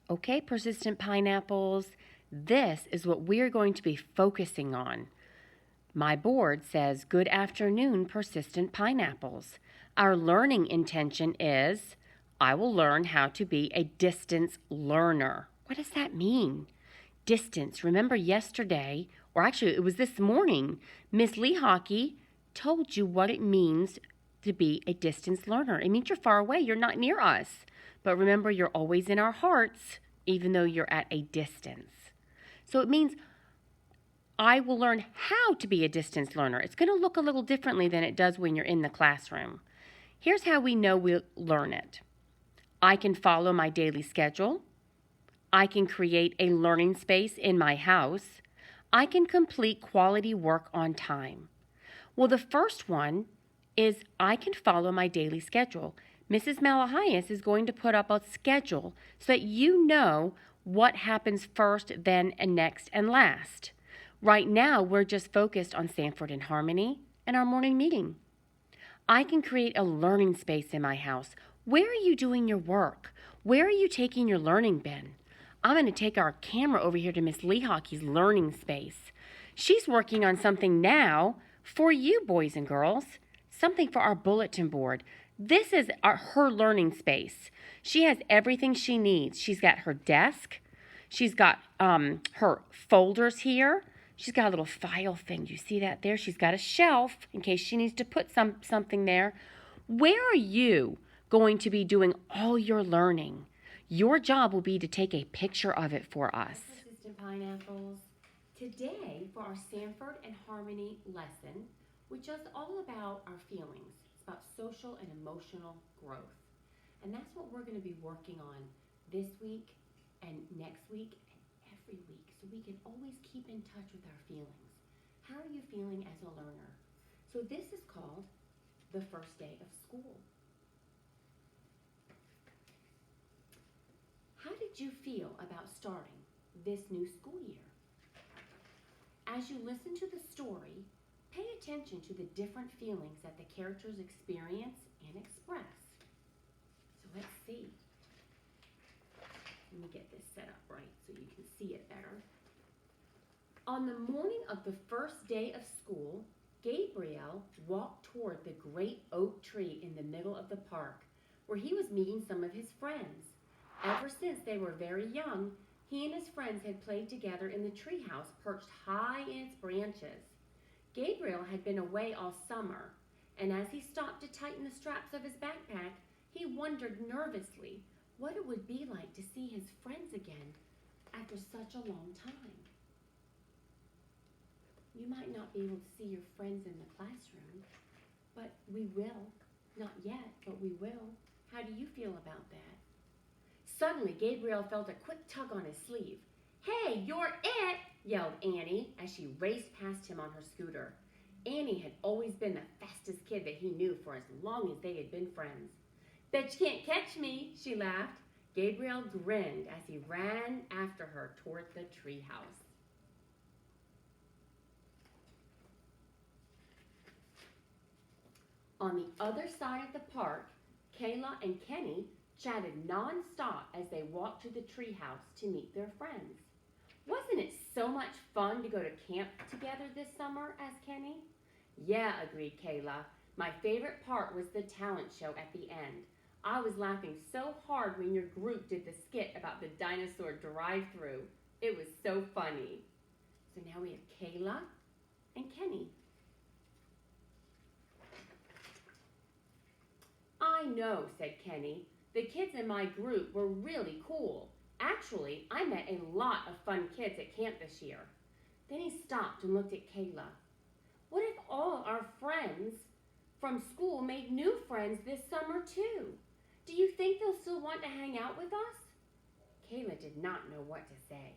Okay, persistent pineapples, this is what we're going to be focusing on. My board says, good afternoon, persistent pineapples. Our learning intention is, I will learn how to be a distance learner. What does that mean? Distance. Remember yesterday, or actually it was this morning, Miss Lee Hockey told you what it means to be a distance learner. It means you're far away, you're not near us. But remember, you're always in our hearts, even though you're at a distance. So it means I will learn how to be a distance learner. It's going to look a little differently than it does when you're in the classroom. Here's how we know we'll learn it. I can follow my daily schedule. I can create a learning space in my house. I can complete quality work on time. Well, the first one is I can follow my daily schedule. Mrs. Malahias is going to put up a schedule so that you know what happens first, then, and next, and last. Right now, we're just focused on Sanford and Harmony and our morning meeting. I can create a learning space in my house. Where are you doing your work? Where are you taking your learning bin? I'm going to take our camera over here to Miss Lee Hockey's learning space. She's working on something now for you, boys and girls, something for our bulletin board. This is her learning space. She has everything she needs. She's got her desk. She's got her folders here. She's got a little file thing. Do you see that there? She's got a shelf in case she needs to put something there. Where are you going to be doing all your learning? Your job will be to take a picture of it for us. Persistent pineapples. Today, for our Sanford and Harmony lesson, which is all about our feelings. It's about social and emotional growth. And that's what we're going to be working on this week and next week and every week, so we can always keep in touch with our feelings. How are you feeling as a learner? So this is called the first day of school. How did you feel about starting this new school year? As you listen to the story, pay attention to the different feelings that the characters experience and express. So let's see. Let me get this set up right so you can see it better. On the morning of the first day of school, Gabriel walked toward the great oak tree in the middle of the park, where he was meeting some of his friends. Ever since they were very young, he and his friends had played together in the treehouse perched high in its branches. Gabriel had been away all summer, and as he stopped to tighten the straps of his backpack, he wondered nervously what it would be like to see his friends again after such a long time. You might not be able to see your friends in the classroom, but we will. Not yet, but we will. How do you feel about that? Suddenly, Gabriel felt a quick tug on his sleeve. "Hey, you're it!" yelled Annie as she raced past him on her scooter. Annie had always been the fastest kid that he knew for as long as they had been friends. "Bet you can't catch me," she laughed. Gabriel grinned as he ran after her toward the treehouse. On the other side of the park, Kayla and Kenny chatted nonstop as they walked to the treehouse to meet their friends. "Wasn't it so much fun to go to camp together this summer?" asked Kenny. "Yeah," agreed Kayla. "My favorite part was the talent show at the end. I was laughing so hard when your group did the skit about the dinosaur drive-thru. It was so funny." So now we have Kayla and Kenny. "I know," said Kenny. "The kids in my group were really cool. Actually, I met a lot of fun kids at camp this year." Then he stopped and looked at Kayla. "What if all our friends from school made new friends this summer too? Do you think they'll still want to hang out with us?" Kayla did not know what to say.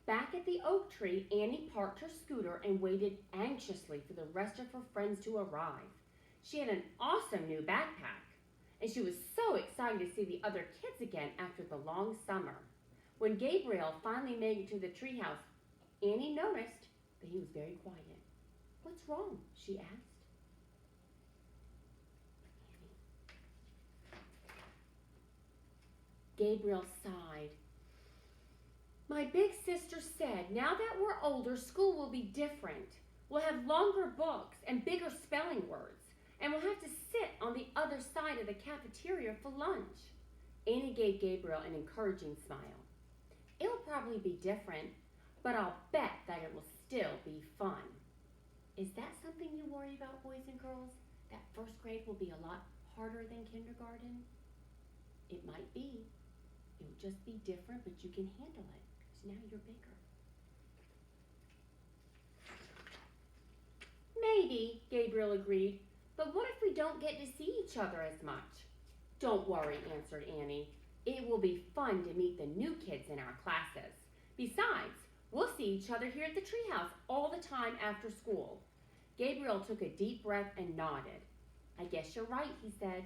Back at the oak tree, Annie parked her scooter and waited anxiously for the rest of her friends to arrive. She had an awesome new backpack, and she was so excited to see the other kids again after the long summer. When Gabriel finally made it to the treehouse, Annie noticed that he was very quiet. "What's wrong?" she asked. Gabriel sighed. My big sister said, now that we're older, school will be different. We'll have longer books and bigger spelling words, and we'll have to sit on the other side of the cafeteria for lunch. Annie gave Gabriel an encouraging smile. It'll probably be different, but I'll bet that it will still be fun. Is that something you worry about, boys and girls? That first grade will be a lot harder than kindergarten? It might be. It will just be different, but you can handle it because now you're bigger. Maybe, Gabriel agreed, but what if we don't get to see each other as much? Don't worry, answered Annie. It will be fun to meet the new kids in our classes. Besides, we'll see each other here at the treehouse all the time after school. Gabriel took a deep breath and nodded. I guess you're right, he said.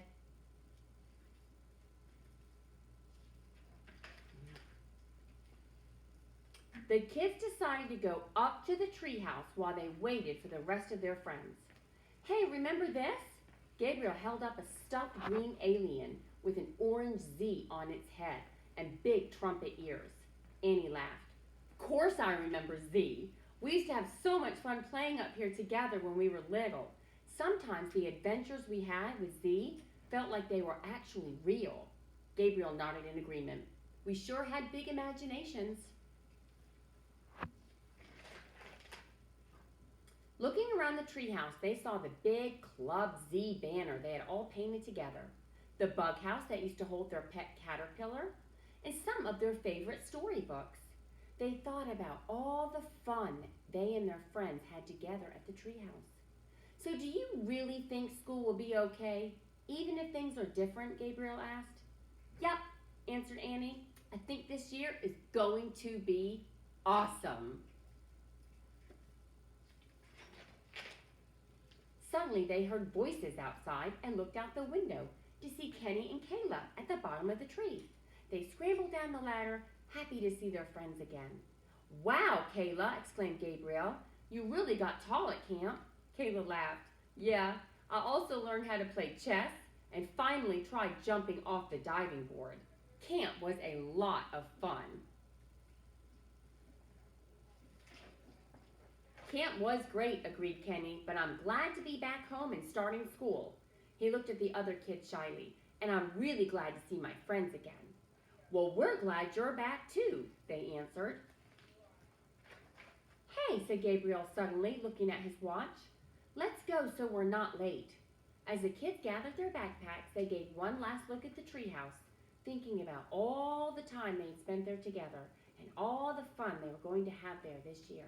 The kids decided to go up to the treehouse while they waited for the rest of their friends. Hey, remember this? Gabriel held up a stuffed green alien with an orange Z on its head and big trumpet ears. Annie laughed. Of course I remember Z. We used to have so much fun playing up here together when we were little. Sometimes the adventures we had with Z felt like they were actually real. Gabriel nodded in agreement. We sure had big imaginations. Looking around the treehouse, they saw the big Club Z banner they had all painted together, the bug house that used to hold their pet caterpillar, and some of their favorite storybooks. They thought about all the fun they and their friends had together at the treehouse. So do you really think school will be okay, even if things are different, Gabriel asked. Yep, answered Annie. I think this year is going to be awesome. Suddenly they heard voices outside and looked out the window to see Kenny and Kayla at the bottom of the tree. They scrambled down the ladder, happy to see their friends again. Wow, Kayla, exclaimed Gabriel. You really got tall at camp. Kayla laughed. Yeah, I also learned how to play chess and finally tried jumping off the diving board. Camp was a lot of fun. Camp was great, agreed Kenny, but I'm glad to be back home and starting school. He looked at the other kids shyly, and I'm really glad to see my friends again. Well, we're glad you're back too, they answered. Hey, said Gabriel suddenly, looking at his watch. Let's go so we're not late. As the kids gathered their backpacks, they gave one last look at the treehouse, thinking about all the time they'd spent there together and all the fun they were going to have there this year.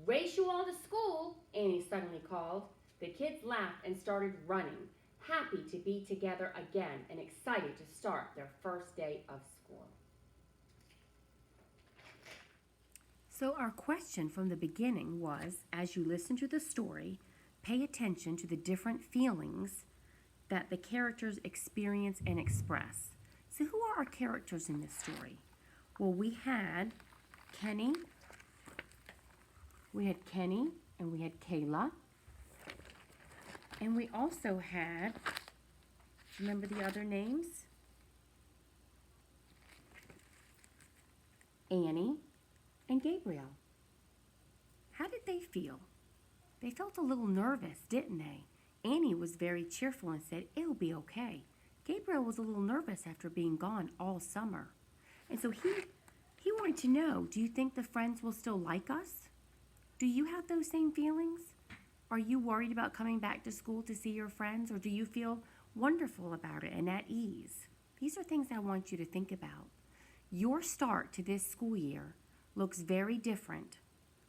Race you all to school, Annie suddenly called. The kids laughed and started running, happy to be together again and excited to start their first day of school. So our question from the beginning was, as you listen to the story, pay attention to the different feelings that the characters experience and express. So who are our characters in this story? Well, we had Kenny, and we had Kayla, and we also had, remember the other names? Annie and Gabriel. How did they feel? They felt a little nervous, didn't they? Annie was very cheerful and said, it'll be okay. Gabriel was a little nervous after being gone all summer. And so he wanted to know, do you think the friends will still like us? Do you have those same feelings? Are you worried about coming back to school to see your friends, or do you feel wonderful about it and at ease? These are things I want you to think about. Your start to this school year looks very different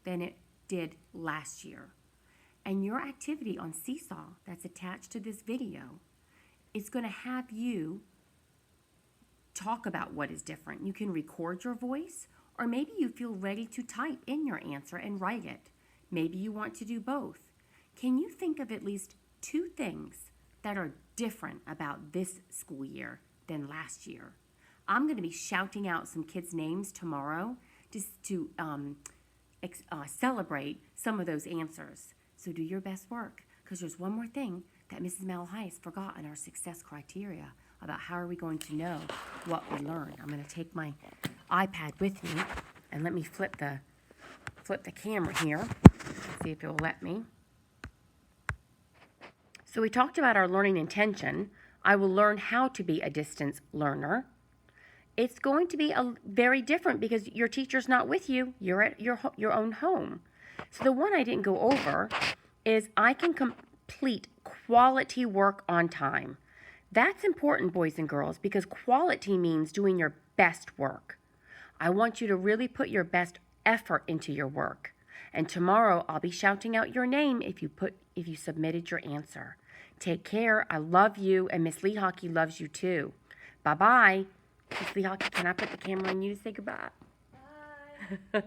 than it did last year. And your activity on Seesaw that's attached to this video is going to have you talk about what is different. You can record your voice, or maybe you feel ready to type in your answer and write it. Maybe you want to do both. Can you think of at least 2 things that are different about this school year than last year? I'm going to be shouting out some kids' names tomorrow just to celebrate some of those answers. So do your best work, because there's one more thing that Mrs. Malahais forgot in our success criteria about how are we going to know what we learned. I'm going to take my iPad with me, and let me flip the camera here. See if it will let me. So we talked about our learning intention. I will learn how to be a distance learner. It's going to be very different because your teacher's not with you. You're at your own home. So the one I didn't go over is I can complete quality work on time. That's important, boys and girls, because quality means doing your best work. I want you to really put your best effort into your work. And tomorrow I'll be shouting out your name if you submitted your answer. Take care. I love you, and Miss Lee Hockey loves you too. Bye-bye. Miss Lee Hockey, can I put the camera on you to say goodbye? Bye.